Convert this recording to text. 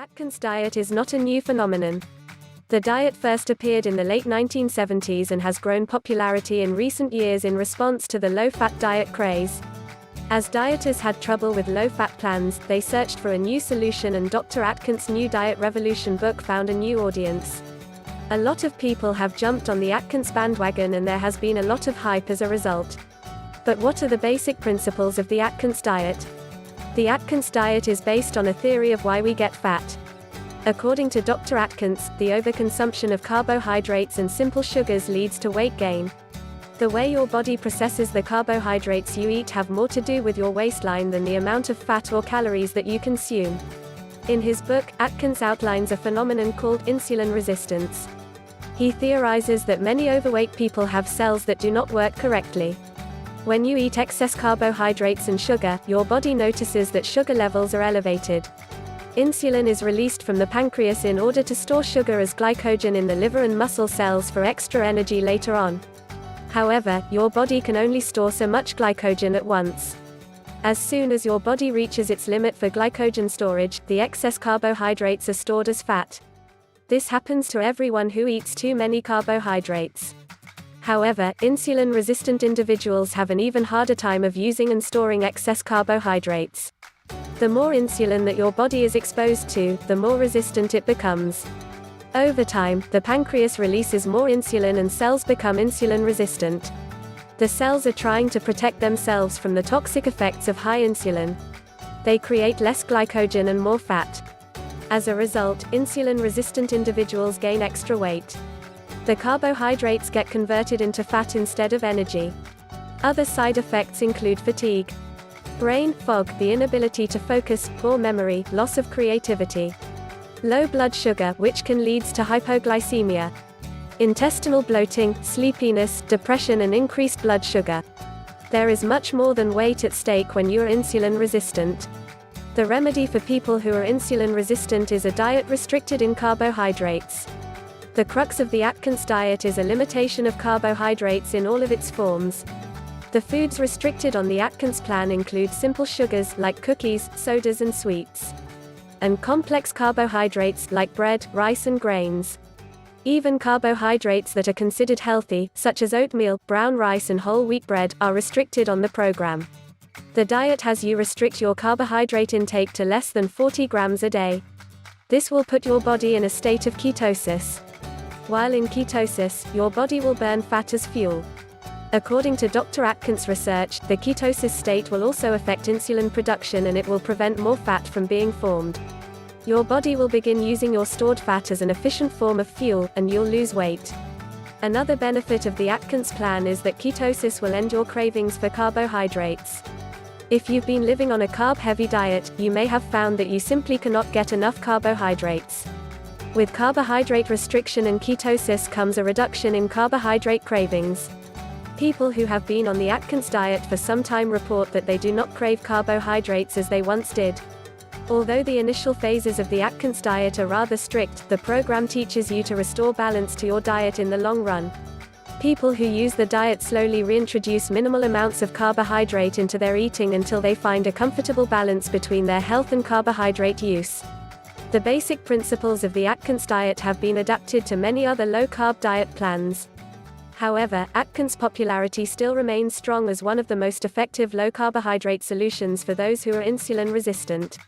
Atkins diet is not a new phenomenon. The diet first appeared in the late 1970s and has grown popularity in recent years in response to the low-fat diet craze. As dieters had trouble with low-fat plans, they searched for a new solution, and Dr. Atkins' New Diet Revolution book found a new audience. A lot of people have jumped on the Atkins bandwagon, and there has been a lot of hype as a result. But what are the basic principles of the Atkins diet? The Atkins diet is based on a theory of why we get fat. According to Dr. Atkins, the overconsumption of carbohydrates and simple sugars leads to weight gain. The way your body processes the carbohydrates you eat have more to do with your waistline than the amount of fat or calories that you consume. In his book, Atkins outlines a phenomenon called insulin resistance. He theorizes that many overweight people have cells that do not work correctly. When you eat excess carbohydrates and sugar, your body notices that sugar levels are elevated. Insulin is released from the pancreas in order to store sugar as glycogen in the liver and muscle cells for extra energy later on. However, your body can only store so much glycogen at once. As soon as your body reaches its limit for glycogen storage, the excess carbohydrates are stored as fat. This happens to everyone who eats too many carbohydrates. However, insulin-resistant individuals have an even harder time of using and storing excess carbohydrates. The more insulin that your body is exposed to, the more resistant it becomes. Over time, the pancreas releases more insulin and cells become insulin resistant. The cells are trying to protect themselves from the toxic effects of high insulin. They create less glycogen and more fat. As a result, insulin-resistant individuals gain extra weight. The carbohydrates get converted into fat instead of energy. Other side effects include fatigue, brain fog, the inability to focus, poor memory, loss of creativity, low blood sugar, which can lead to hypoglycemia, intestinal bloating, sleepiness, depression, and increased blood sugar. There is much more than weight at stake when you are insulin resistant. The remedy for people who are insulin resistant is a diet restricted in carbohydrates. The crux of the Atkins diet is a limitation of carbohydrates in all of its forms. The foods restricted on the Atkins plan include simple sugars, like cookies, sodas and sweets, and complex carbohydrates, like bread, rice and grains. Even carbohydrates that are considered healthy, such as oatmeal, brown rice and whole wheat bread, are restricted on the program. The diet has you restrict your carbohydrate intake to less than 40 grams a day. This will put your body in a state of ketosis. While in ketosis, your body will burn fat as fuel. According to Dr. Atkins' research, the ketosis state will also affect insulin production, and it will prevent more fat from being formed. Your body will begin using your stored fat as an efficient form of fuel, and you'll lose weight. Another benefit of the Atkins plan is that ketosis will end your cravings for carbohydrates. If you've been living on a carb-heavy diet, you may have found that you simply cannot get enough carbohydrates. With carbohydrate restriction and ketosis comes a reduction in carbohydrate cravings. People who have been on the Atkins diet for some time report that they do not crave carbohydrates as they once did. Although the initial phases of the Atkins diet are rather strict, the program teaches you to restore balance to your diet in the long run. People who use the diet slowly reintroduce minimal amounts of carbohydrate into their eating until they find a comfortable balance between their health and carbohydrate use. The basic principles of the Atkins diet have been adapted to many other low-carb diet plans. However, Atkins' popularity still remains strong as one of the most effective low-carbohydrate solutions for those who are insulin resistant.